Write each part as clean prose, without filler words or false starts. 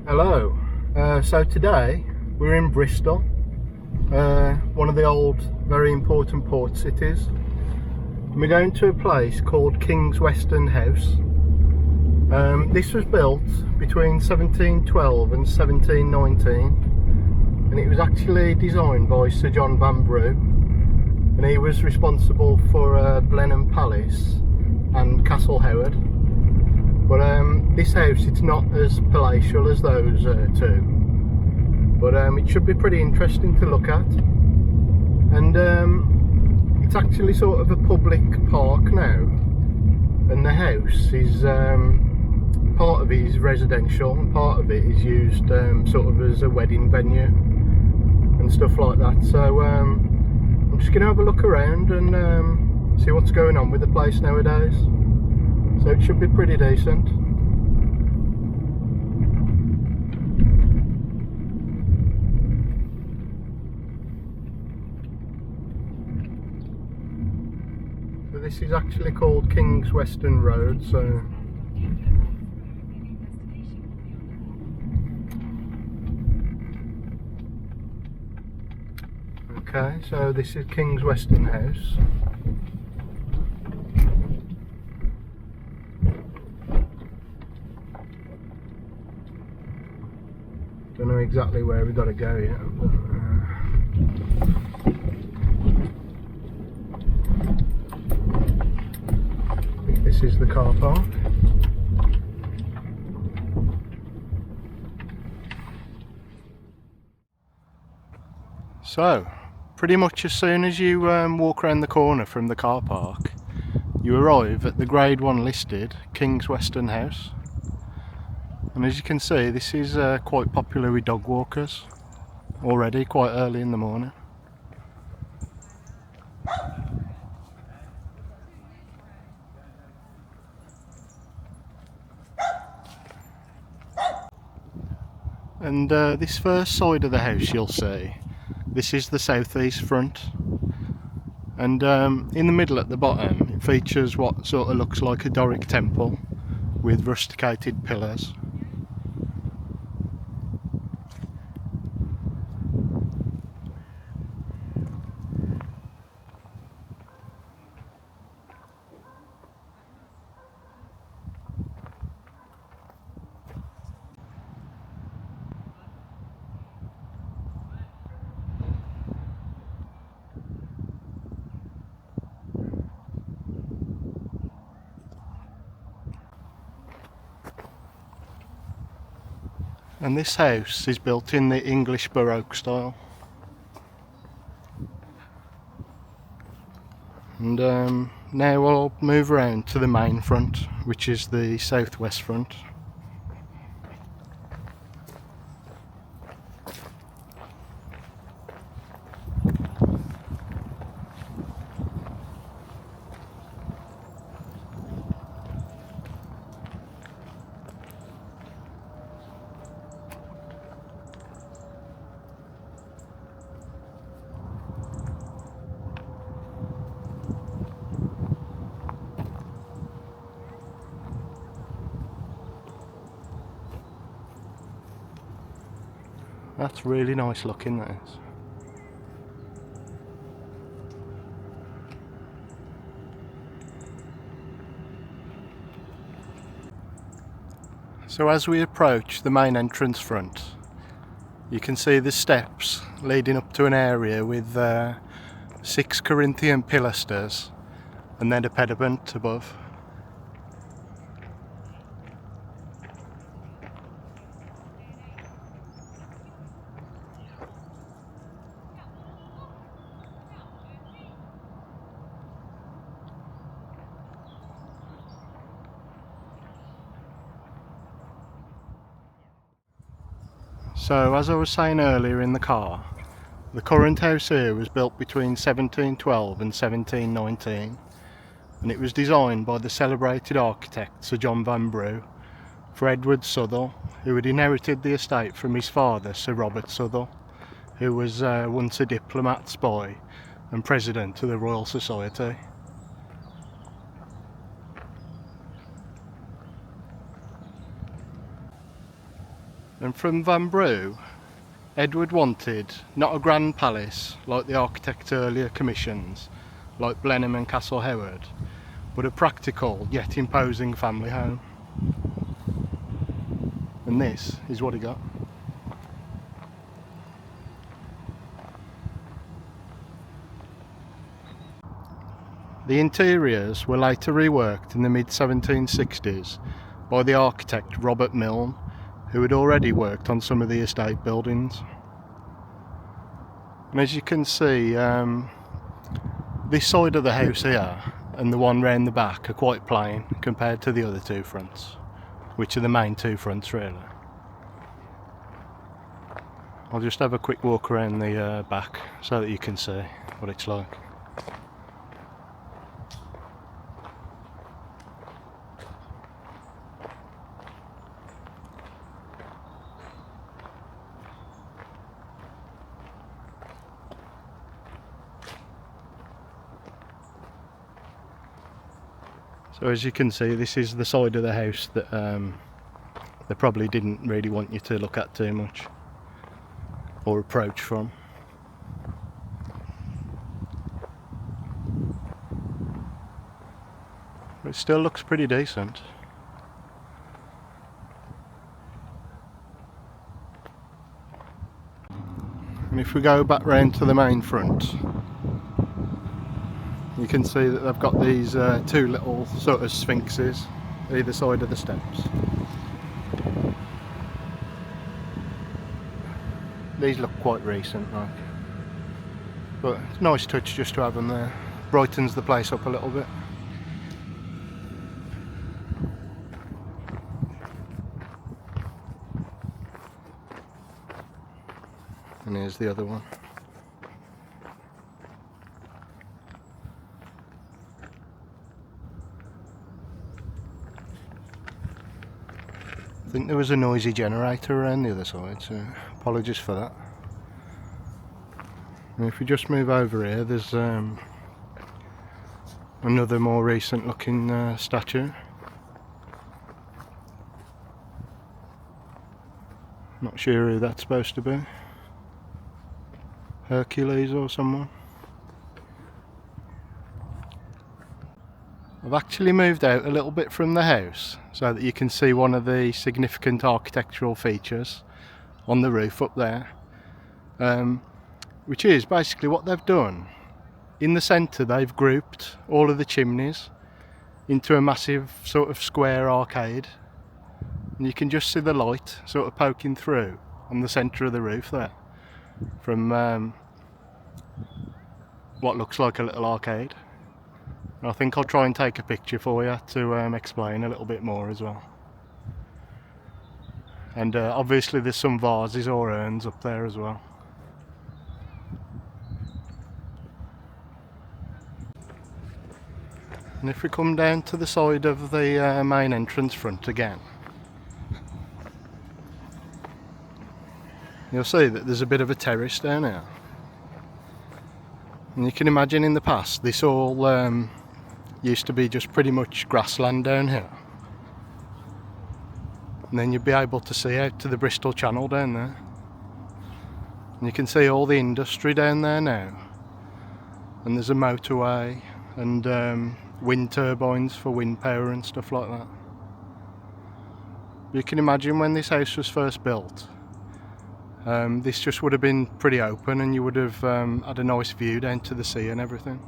Hello. So today we're in Bristol, one of the old, very important port cities. And we're going to a place called Kings Weston House. This was built between 1712 and 1719, and it was actually designed by Sir John Vanbrugh, and he was responsible for Blenheim Palace and Castle Howard. But this house, it's not as palatial as those two, but it should be pretty interesting to look at. And it's actually sort of a public park now, and the house is part of it is residential and part of it is used sort of as a wedding venue and stuff like that. So I'm just going to have a look around and see what's going on with the place nowadays. So it should be pretty decent. So this is actually called Kings Weston Road, so okay, so this is Kings Weston House. Don't know exactly where we've got to go yet, but, I think this is the car park. So, pretty much as soon as you walk around the corner from the car park, you arrive at the Grade 1 listed Kings Weston House. And as you can see, this is quite popular with dog walkers already, quite early in the morning. And this first side of the house you'll see, this is the southeast front. And in the middle at the bottom, it features what sort of looks like a Doric temple with rusticated pillars. And this house is built in the English Baroque style. And now I'll move around to the main front, which is the southwest front. That's really nice looking, that is. So as we approach the main entrance front, you can see the steps leading up to an area with 6 Corinthian pilasters and then a pediment above. So as I was saying earlier in the car, the current house here was built between 1712 and 1719, and it was designed by the celebrated architect Sir John Vanbrugh for Edward Southall, who had inherited the estate from his father Sir Robert Southall, who was once a diplomat, spy and president of the Royal Society. And from Vanbrugh, Edward wanted not a grand palace like the architect's earlier commissions, like Blenheim and Castle Howard, but a practical yet imposing family home. And this is what he got. The interiors were later reworked in the mid-1760s by the architect Robert Milne, who had already worked on some of the estate buildings. And as you can see, this side of the house here and the one round the back are quite plain compared to the other two fronts, which are the main two fronts really. I'll just have a quick walk around the back so that you can see what it's like. So as you can see, this is the side of the house that they probably didn't really want you to look at too much or approach from. But it still looks pretty decent. And if we go back round to the main front, you can see that they've got these two little sort of sphinxes either side of the steps. These look quite recent, like, but it's a nice touch just to have them there. Brightens the place up a little bit. And here's the other one. I think there was a noisy generator around the other side, so apologies for that. And if we just move over here, there's another more recent looking statue. Not sure who that's supposed to be. Hercules or someone. I've actually moved out a little bit from the house so that you can see one of the significant architectural features on the roof up there, which is basically what they've done. In the centre they've grouped all of the chimneys into a massive sort of square arcade, and you can just see the light sort of poking through on the centre of the roof there from what looks like a little arcade. I think I'll try and take a picture for you to explain a little bit more as well. And obviously there's some vases or urns up there as well. And if we come down to the side of the main entrance front again, you'll see that there's a bit of a terrace down here. And you can imagine in the past this all used to be just pretty much grassland down here. And then you'd be able to see out to the Bristol Channel down there. And you can see all the industry down there now. And there's a motorway and wind turbines for wind power and stuff like that. You can imagine when this house was first built, this just would have been pretty open and you would have had a nice view down to the sea and everything.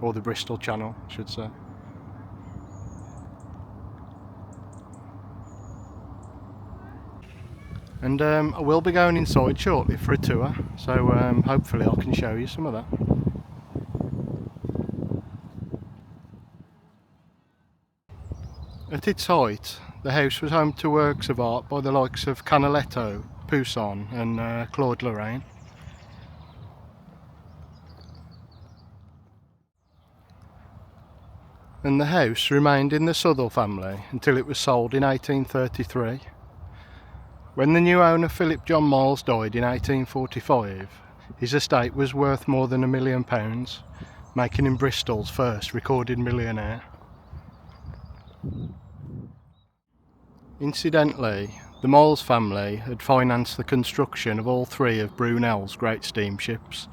Or the Bristol Channel, I should say. And I will be going inside shortly for a tour, so hopefully I can show you some of that. At its height, the house was home to works of art by the likes of Canaletto, Poussin and Claude Lorraine. And the house remained in the Southall family until it was sold in 1833. When the new owner Philip John Miles died in 1845, his estate was worth more than £1 million, making him Bristol's first recorded millionaire. Incidentally, The Miles family had financed the construction of all three of Brunel's great steamships,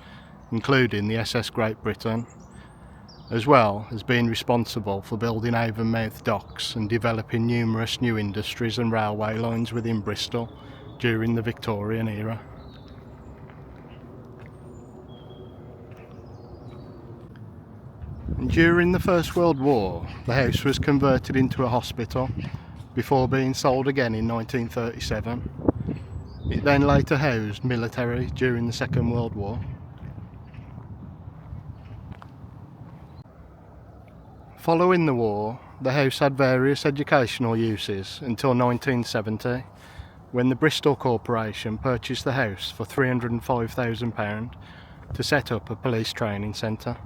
including the SS Great Britain, as well as being responsible for building Avonmouth docks and developing numerous new industries and railway lines within Bristol during the Victorian era. And during the First World War, the house was converted into a hospital before being sold again in 1937. It then later housed military during the Second World War. Following the war, the house had various educational uses until 1970, when the Bristol Corporation purchased the house for £305,000 to set up a police training centre.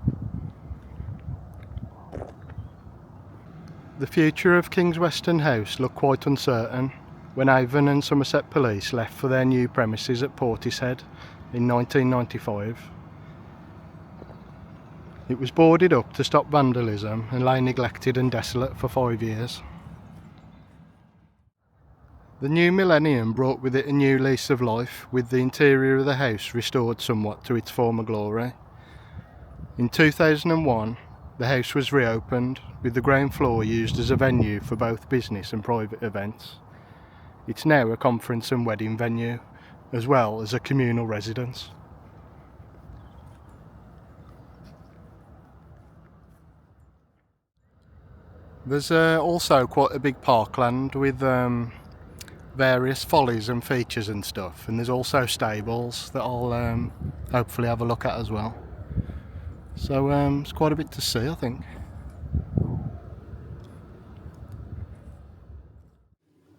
The future of Kings Weston House looked quite uncertain when Avon and Somerset Police left for their new premises at Portishead in 1995. It was boarded up to stop vandalism and lay neglected and desolate for 5 years. The new millennium brought with it a new lease of life, with the interior of the house restored somewhat to its former glory. In 2001, the house was reopened, with the ground floor used as a venue for both business and private events. It's now a conference and wedding venue, as well as a communal residence. There's also quite a big parkland with various follies and features and stuff, and there's also stables that I'll hopefully have a look at as well. So it's quite a bit to see, I think.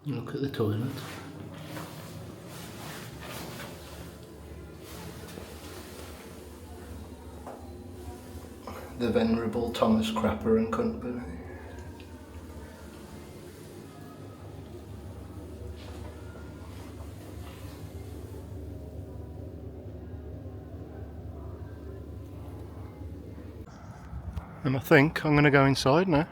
Look at the toilet. The Venerable Thomas Crapper and Company. And I think I'm going to go inside now.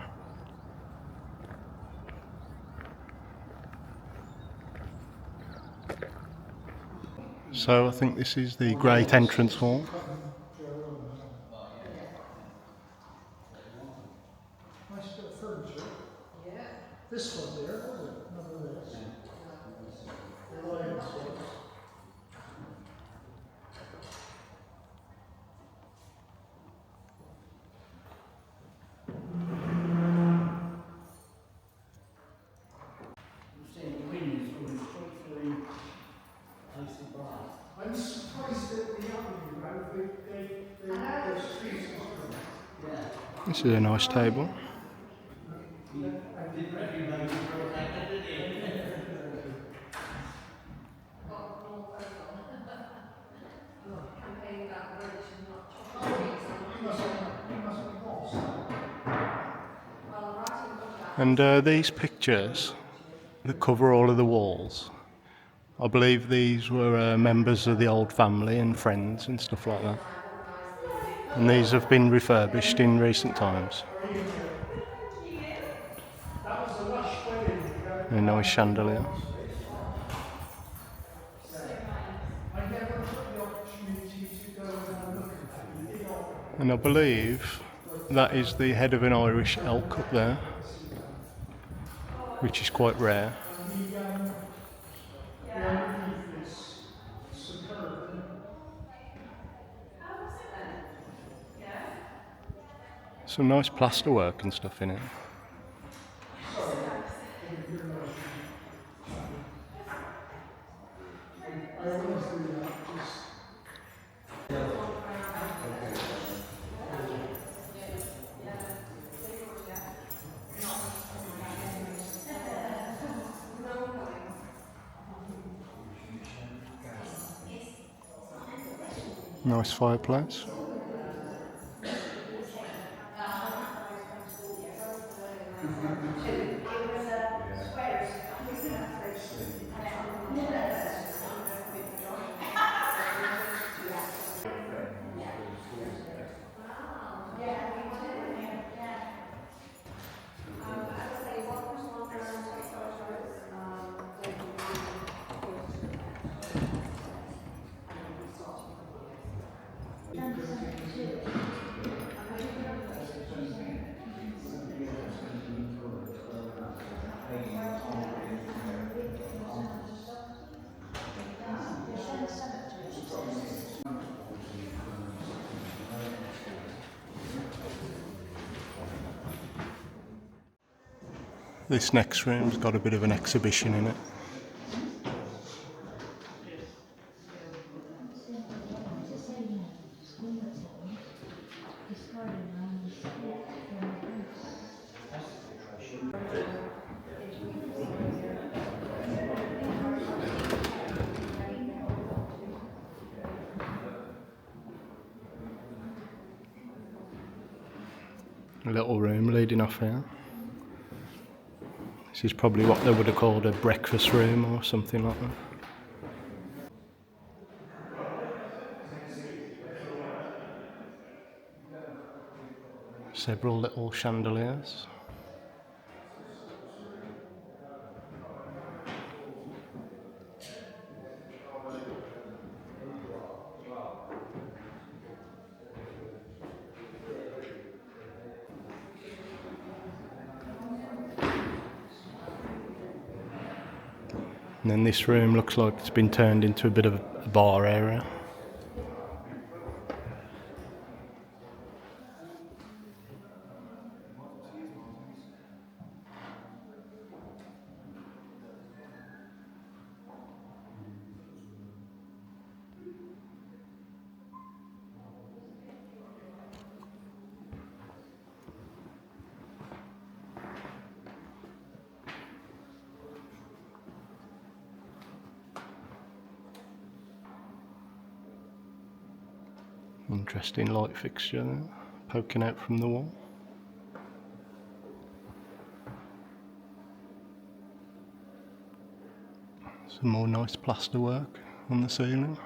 So I think this is the great entrance hall. Nice bit of furniture. Yeah. This one there, was it? None of this. The lion's one. I'm surprised that the avenue round the streets is good. Yeah. This is a nice table. I didn't recognise you for a second, did you? And these pictures that cover all of the walls, I believe these were members of the old family and friends and stuff like that. And these have been refurbished in recent times. That was a lush wedding. A nice chandelier. I never took the opportunity to go and have a look at that. And I believe that is the head of an Irish elk up there, which is quite rare. The underneath is superb. Some nice plasterwork and stuff in it. I always do that. Nice fireplace. This next room's got a bit of an exhibition in it. A little room leading off here. This is probably what they would have called a breakfast room or something like that. Several little chandeliers. And then this room looks like it's been turned into a bit of a bar area. Interesting light fixture there, poking out from the wall. Some more nice plaster work on the ceiling.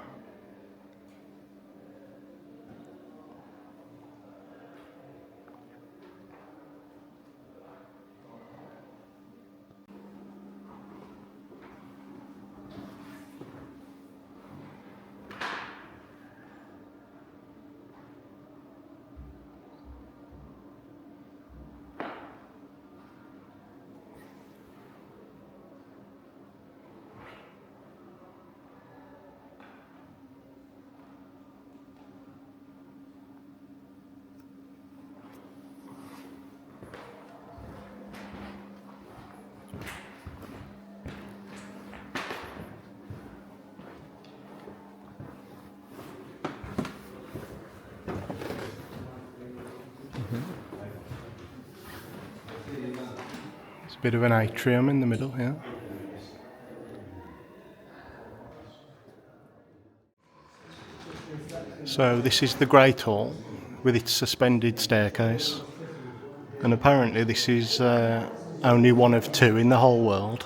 There's a bit of an atrium in the middle here. So this is the Great Hall with its suspended staircase, and apparently this is only one of two in the whole world.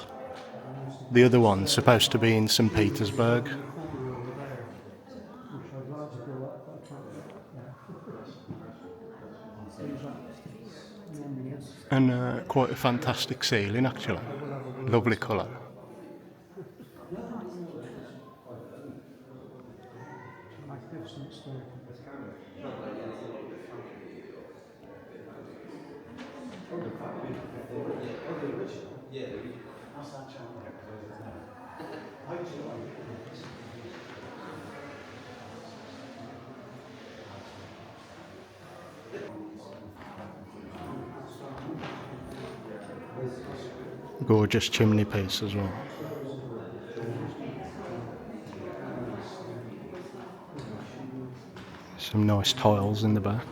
The other one's supposed to be in St. Petersburg. And quite a fantastic ceiling actually, lovely colour. Magnificent staircase. Gorgeous chimney piece as well. Some nice tiles in the back.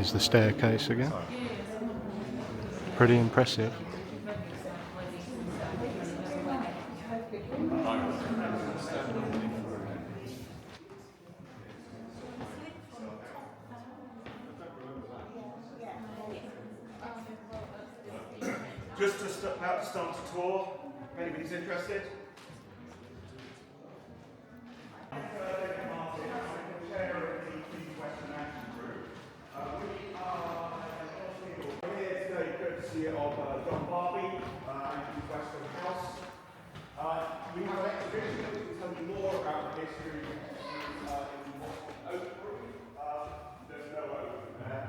There's the staircase again. Pretty impressive. Just about to start a tour, if anybody's interested. Chair of the Kings Weston Action Group. We are here today courtesy of John Barbie and Kings Weston House. We have an exhibition that will tell you more about the history in the oak room. There's no oak there.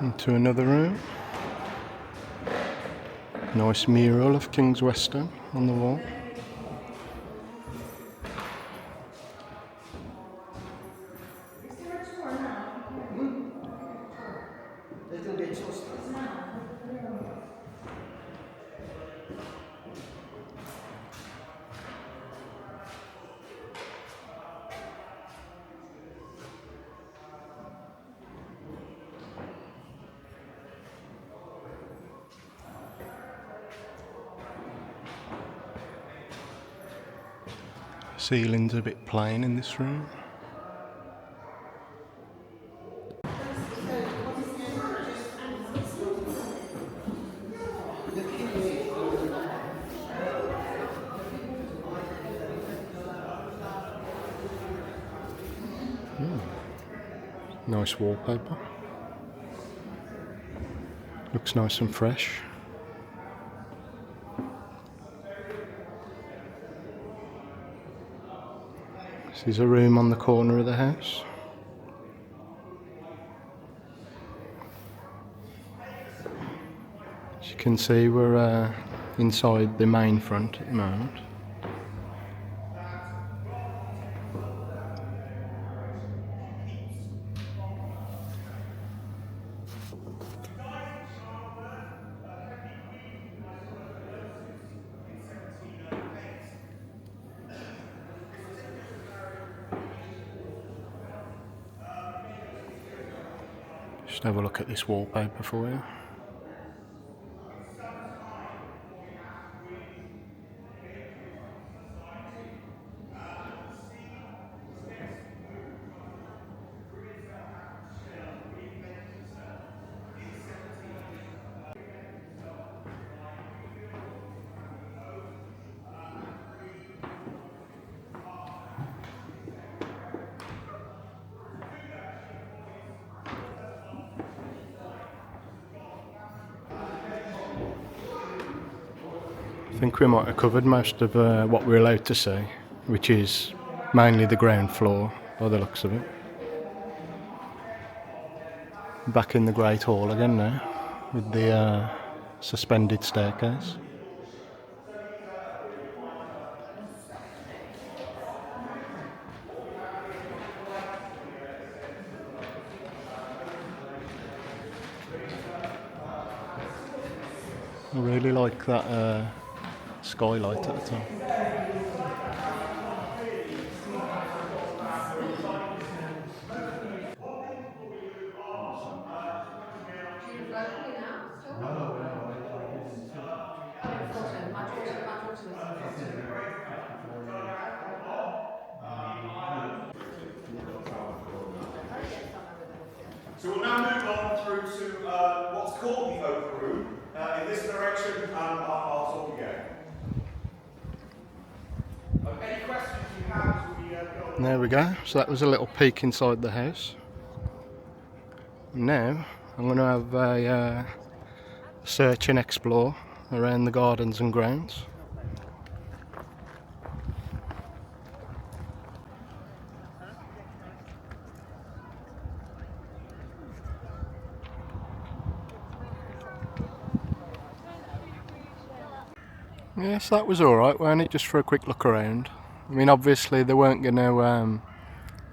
Into another room. Nice mural of Kings Weston on the wall. Ceiling's a bit plain in this room. Nice wallpaper. Looks nice and fresh. This is a room on the corner of the house. As you can see, we're inside the main front at the moment. Just have a look at this wallpaper for you. I think we might have covered most of what we're allowed to see, which is mainly the ground floor by the looks of it. Back in the Great Hall again now, with the suspended staircase. I really like that skylight at the top. So we'll now move on through to what's called the oak room. In this direction, I'll talk again. Any questions you have as we go? There we go. So that was a little peek inside the house. Now I'm going to have a search and explore around the gardens and grounds. Yes, that was alright, weren't it? Just for a quick look around. I mean, obviously they weren't going to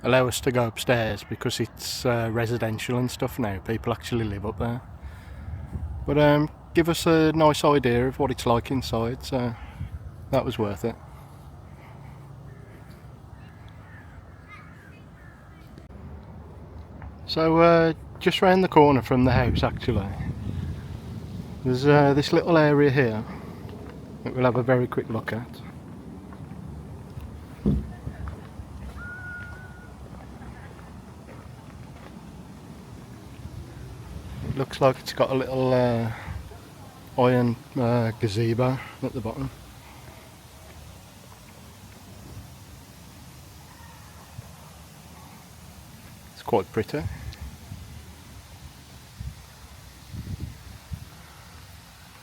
allow us to go upstairs because it's residential and stuff now. People actually live up there. But give us a nice idea of what it's like inside, so that was worth it. So just round the corner from the house actually, there's this little area here that we'll have a very quick look at. It looks like it's got a little iron gazebo at the bottom. It's quite pretty.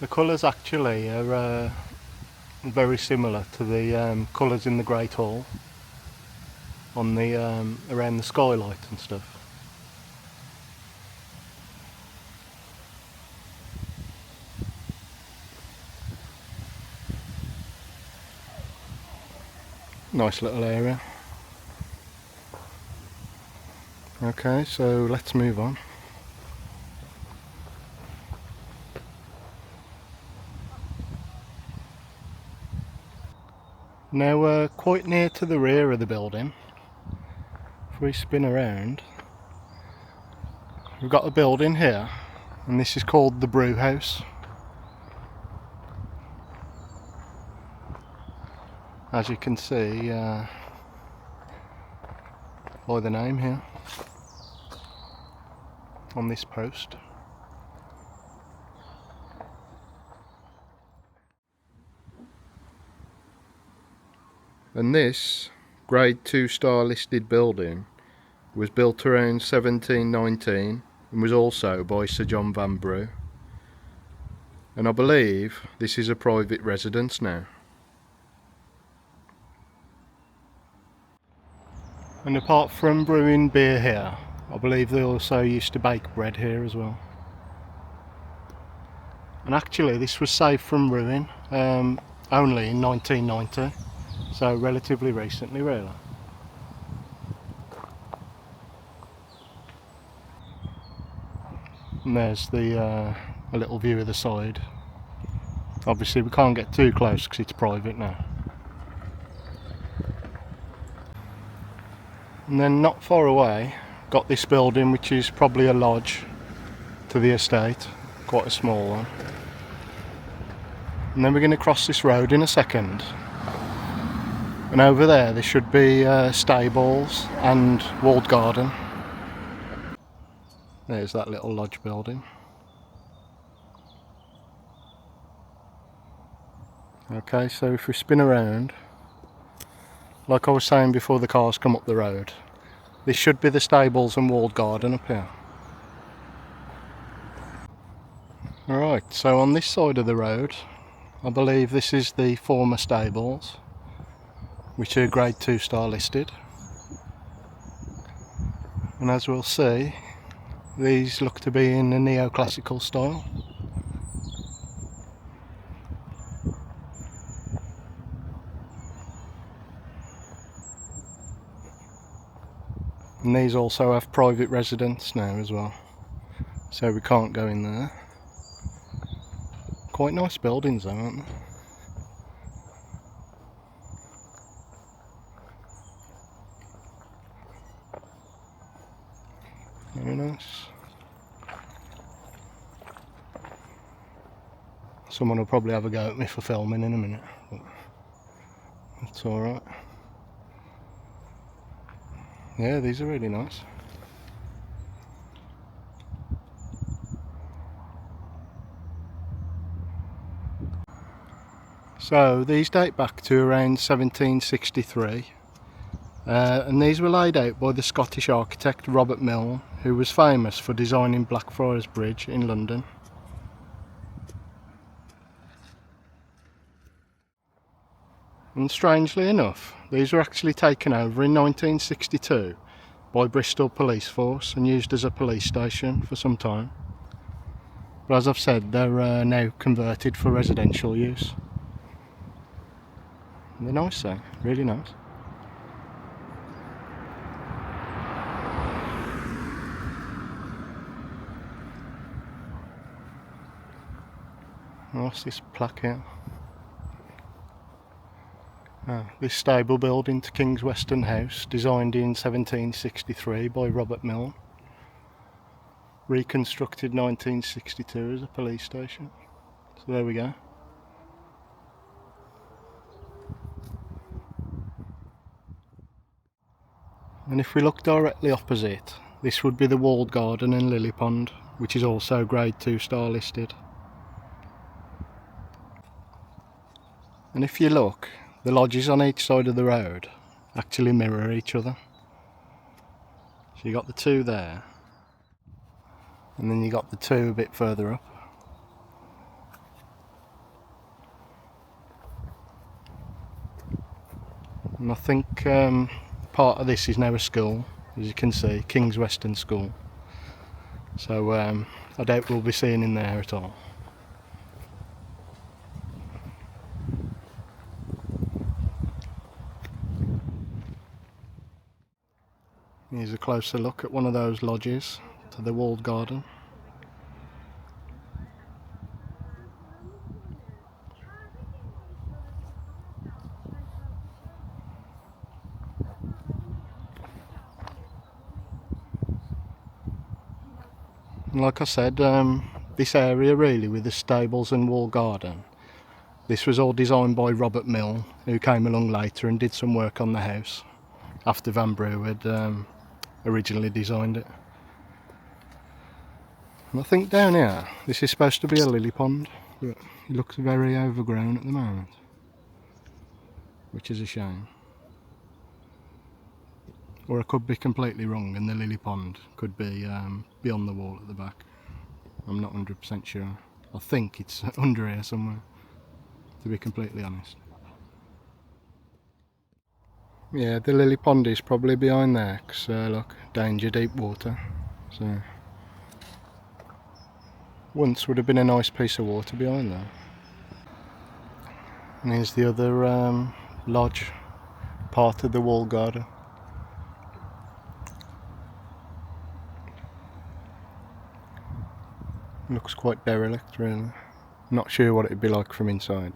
The colours actually are very similar to the colours in the Great Hall on the around the skylight and stuff. Nice little area. Okay, so let's move on. Now we're quite near to the rear of the building. If we spin around, we've got a building here, and this is called the Brew House. As you can see by the name here on this post. And this grade 2 star listed building was built around 1719 and was also by Sir John Vanbrugh. And I believe this is a private residence now. And apart from brewing beer here, I believe they also used to bake bread here as well. And actually this was saved from ruin only in 1990, so relatively recently really. And there's the a little view of the side. Obviously we can't get too close because it's private now. And then not far away, got this building which is probably a lodge to the estate, quite a small one. And then we're going to cross this road in a second. And over there should be stables and walled garden. There's that little lodge building. Okay, so if we spin around, like I was saying before the cars come up the road, this should be the stables and walled garden up here. Alright, so on this side of the road, I believe this is the former stables, which are grade 2 star listed. And as we'll see, these look to be in a neoclassical style. And these also have private residence now as well, so we can't go in there. Quite nice buildings though, aren't they? Very nice. Someone will probably have a go at me for filming in a minute, but that's alright. Yeah, these are really nice. So these date back to around 1763, and these were laid out by the Scottish architect Robert Milne, who was famous for designing Blackfriars Bridge in London. And strangely enough, these were actually taken over in 1962 by Bristol police force and used as a police station for some time. But as I've said, they're now converted for residential use. They're nice though, really nice. What's this plaque here? This stable building to Kings Weston house, designed in 1763 by Robert Milne. Reconstructed 1962 as a police station. So there we go. And if we look directly opposite, this would be the walled garden and lily pond, which is also grade 2 star listed. And if you look, the lodges on each side of the road actually mirror each other. So you got the two there, and then you got the two a bit further up. And I think part of this is now a school, as you can see, Kings Weston School. So I doubt we'll be seeing in there at all. Here's a closer look at one of those lodges to the walled garden. And like I said, this area really with the stables and walled garden, this was all designed by Robert Milne, who came along later and did some work on the house after Vanbrugh had originally designed it. And I think down here, this is supposed to be a lily pond, but it looks very overgrown at the moment, which is a shame. Or I could be completely wrong and the lily pond could be beyond the wall at the back. I'm not 100% sure. I think it's under here somewhere, to be completely honest. Yeah, the lily pond is probably behind there, because look, danger deep water. So once would have been a nice piece of water behind there. And here's the other lodge, part of the walled garden. Looks quite derelict really. Not sure what it'd be like from inside.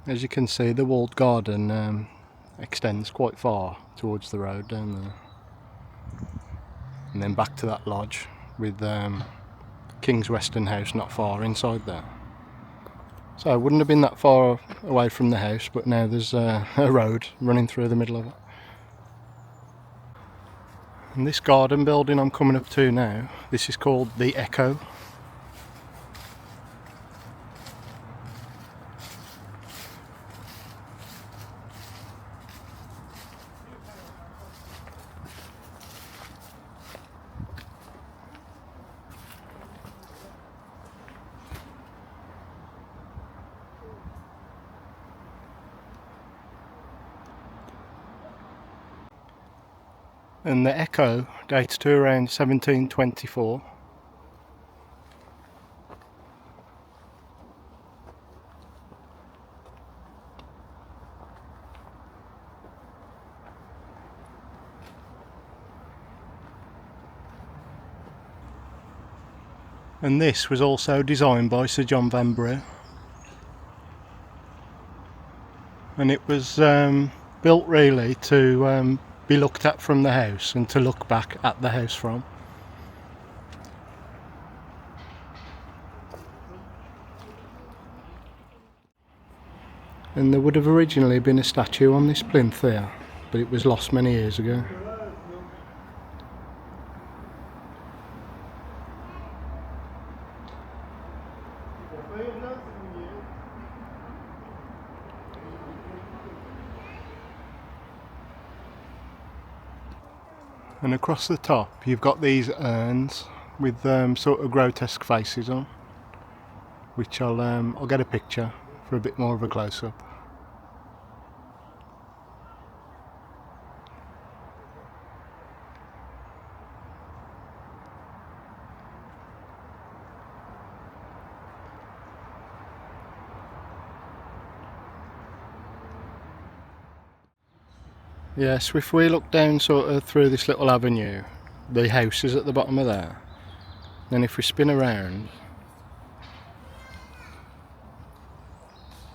As you can see, the walled garden extends quite far towards the road down there. And then back to that lodge with Kings Weston house not far inside there. So it wouldn't have been that far away from the house, but now there's a road running through the middle of it. And this garden building I'm coming up to now, this is called the Echo. And the Echo dates to around 1724. And this was also designed by Sir John Vanbrugh. And it was built really to be looked at from the house and to look back at the house from. And there would have originally been a statue on this plinth here, but it was lost many years ago. And across the top you've got these urns with sort of grotesque faces on, which I'll get a picture for a bit more of a close-up. Yes, if we look down sort of through this little avenue, the house is at the bottom of there. Then if we spin around,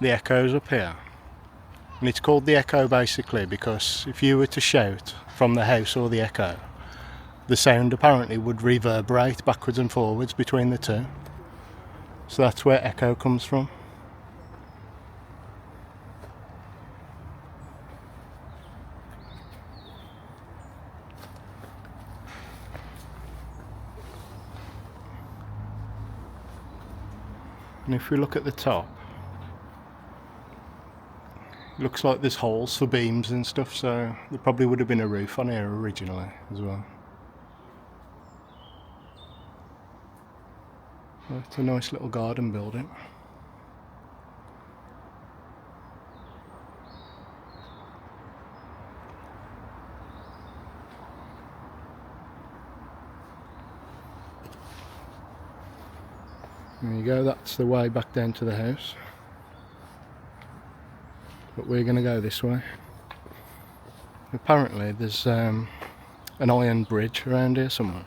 the echo's up here. And it's called the echo basically because if you were to shout from the house or the echo, the sound apparently would reverberate backwards and forwards between the two. So that's where echo comes from. And if we look at the top, it looks like there's holes for beams and stuff, so there probably would have been a roof on here originally as well. So it's a nice little garden building. There you go, that's the way back down to the house. But we're going to go this way. Apparently there's an iron bridge around here somewhere.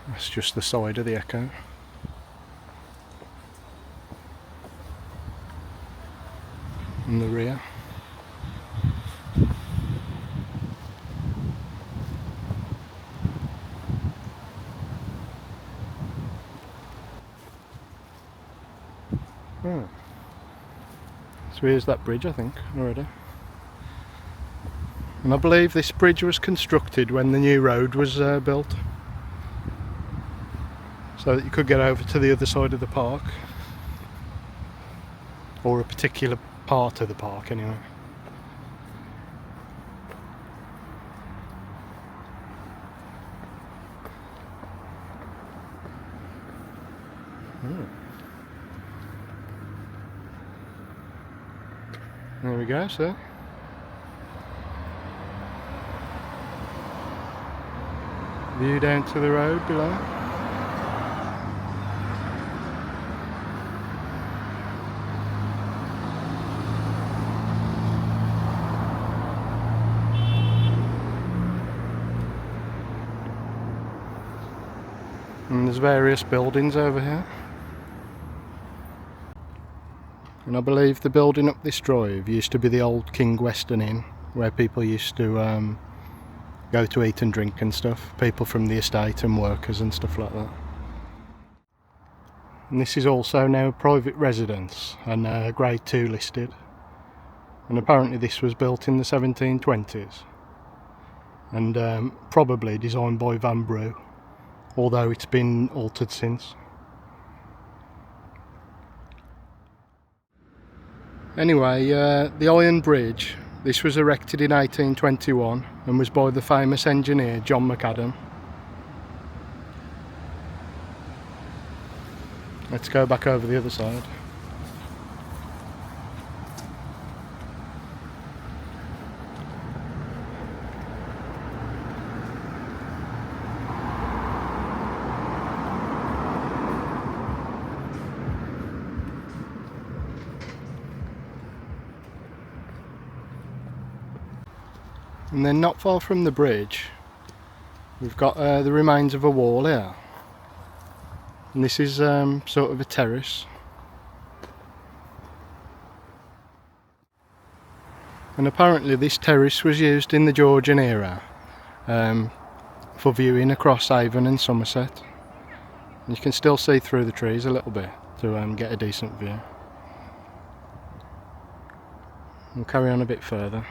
That's just the side of the echo. In the rear. Oh. So here's that bridge, I think, already. And I believe this bridge was constructed when the new road was built, so that you could get over to the other side of the park, or a particular part of the park anyway. There we go, sir. View down to the road below. And there's various buildings over here. And I believe the building up this drive used to be the old Kings Weston Inn, where people used to go to eat and drink and stuff. People from the estate and workers and stuff like that. And this is also now a private residence and grade 2 listed. And apparently this was built in the 1720s. And probably designed by Van Brugh, although it's been altered since. Anyway, the Iron Bridge, this was erected in 1821 and was by the famous engineer John McAdam. Let's go back over the other side. And then not far from the bridge, we've got the remains of a wall here. And this is sort of a terrace. And apparently this terrace was used in the Georgian era for viewing across Avon and Somerset. And you can still see through the trees a little bit to get a decent view. We'll carry on a bit further.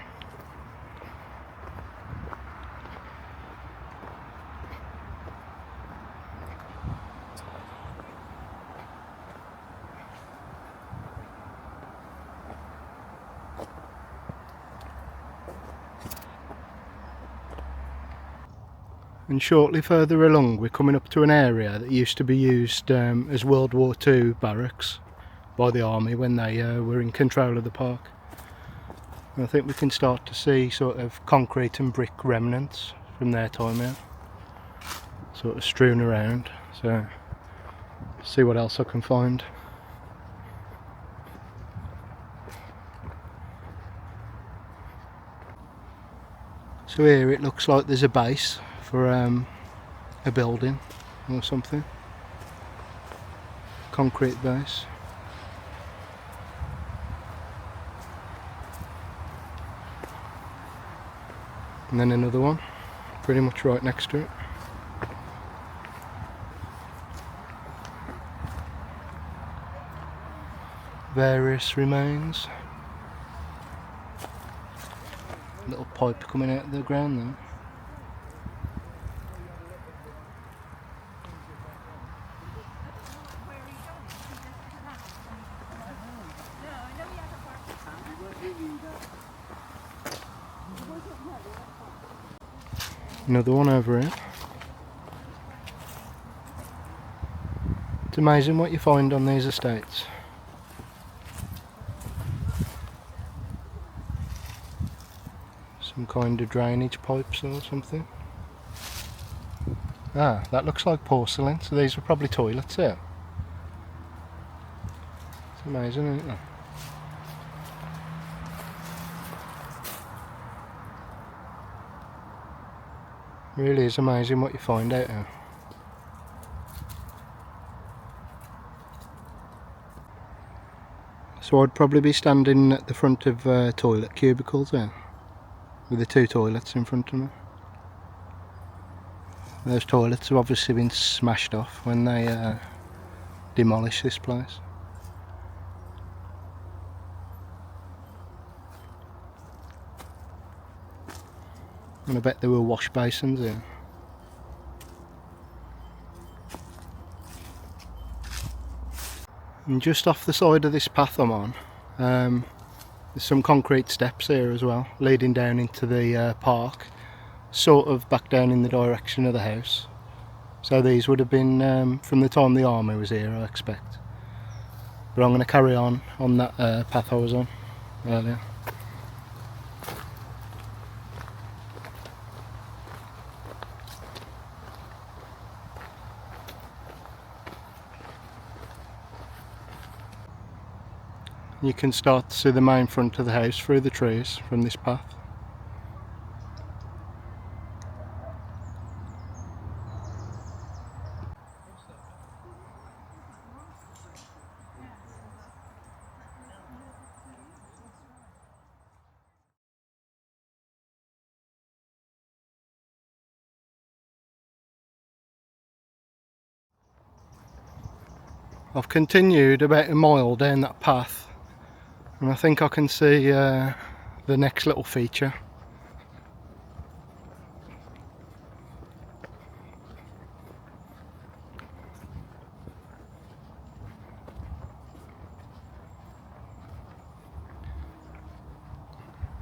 And shortly further along we're coming up to an area that used to be used as World War II barracks by the army when they were in control of the park. And I think we can start to see sort of concrete and brick remnants from their time here, sort of strewn around, so see what else I can find. So here it looks like there's a base for a building or something. Concrete base. And then another one, pretty much right next to it. Various remains. Little pipe coming out of the ground there. Another one over here. It's amazing what you find on these estates. Some kind of drainage pipes or something. Ah, that looks like porcelain, so these were probably toilets here. It's amazing, isn't it? Really is amazing what you find out here. So I'd probably be standing at the front of toilet cubicles there, with the two toilets in front of me. Those toilets have obviously been smashed off when they demolished this place. And I bet there were wash basins here. And just off the side of this path I'm on, there's some concrete steps here as well, leading down into the park, sort of back down in the direction of the house. So these would have been from the time the army was here, I expect. But I'm going to carry on that path I was on earlier. You can start to see the main front of the house through the trees from this path. I've continued about a mile down that path, and I think I can see the next little feature.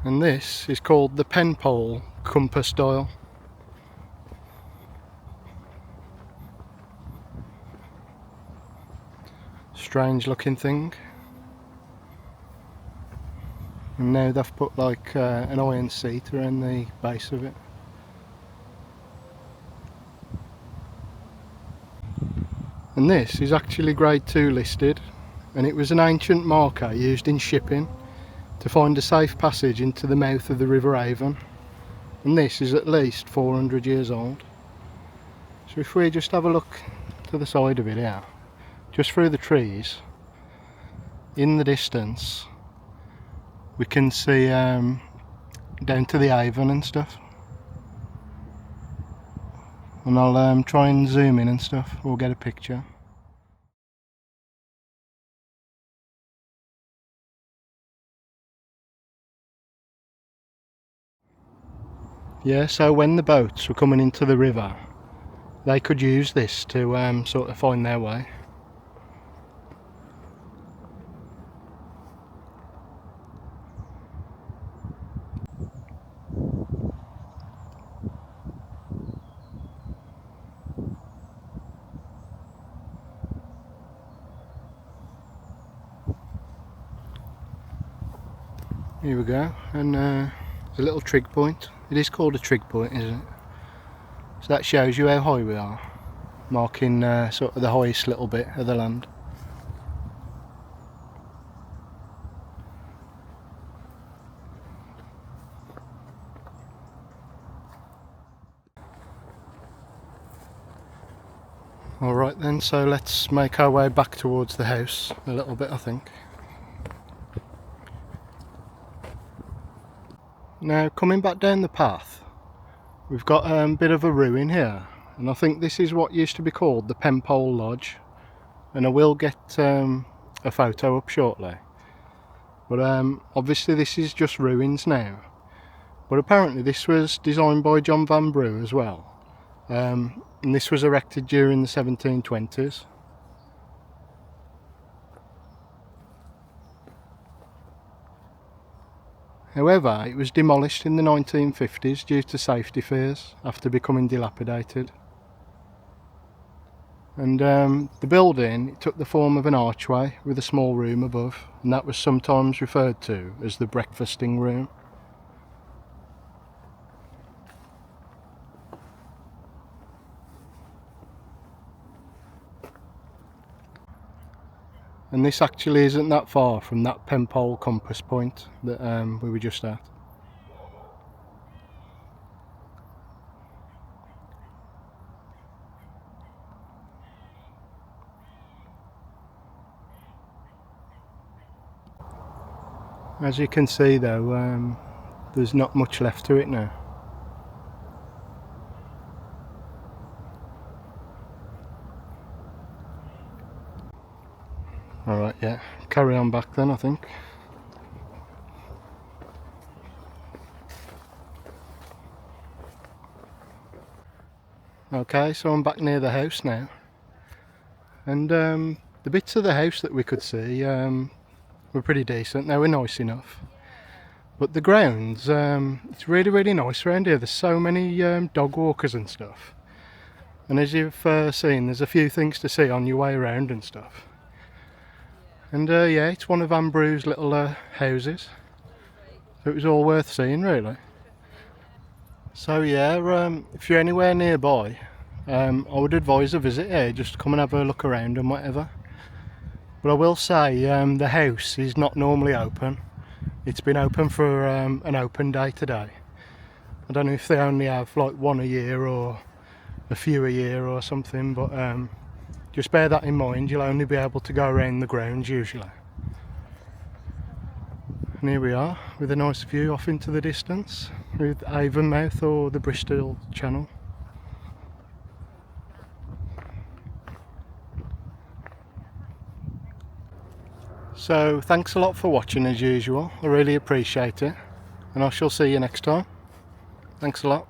And this is called the Penpole compass dial. Strange looking thing. And now they've put like an iron seat around the base of it. And this is actually grade 2 listed, and it was an ancient marker used in shipping to find a safe passage into the mouth of the River Avon. And this is at least 400 years old. So if we just have a look to the side of it here, just through the trees, in the distance, we can see down to the Avon and stuff. And I'll try and zoom in and stuff, we'll get a picture. Yeah, so when the boats were coming into the river, they could use this to sort of find their way. Here we go, and there's a little trig point. It is called a trig point, isn't it? So that shows you how high we are, marking sort of the highest little bit of the land. Alright then, so let's make our way back towards the house a little bit, I think. Now, coming back down the path, we've got a bit of a ruin here, and I think this is what used to be called the Penpole Lodge, and I will get a photo up shortly. But obviously this is just ruins now, but apparently this was designed by John Vanbrugh as well. And this was erected during the 1720s. However, it was demolished in the 1950s due to safety fears after becoming dilapidated. And the building took the form of an archway with a small room above, and that was sometimes referred to as the breakfasting room. And this actually isn't that far from that Penpole compass point that we were just at. As you can see though, there's not much left to it now. Alright, yeah, carry on back then I think. Okay, so I'm back near the house now, and the bits of the house that we could see were pretty decent. They were nice enough, but the grounds, it's really nice around here. There's so many dog walkers and stuff, and as you've seen, there's a few things to see on your way around and stuff. And yeah, it's one of Vanbrugh's little houses, so it was all worth seeing really. So yeah, if you're anywhere nearby, I would advise a visit here, just come and have a look around and whatever. But I will say, the house is not normally open. It's been open for an open day today. I don't know if they only have like one a year or a few a year or something, but just bear that in mind. You'll only be able to go around the grounds usually. And here we are with a nice view off into the distance with Avonmouth or the Bristol Channel. So thanks a lot for watching as usual. I really appreciate it, and I shall see you next time. Thanks a lot.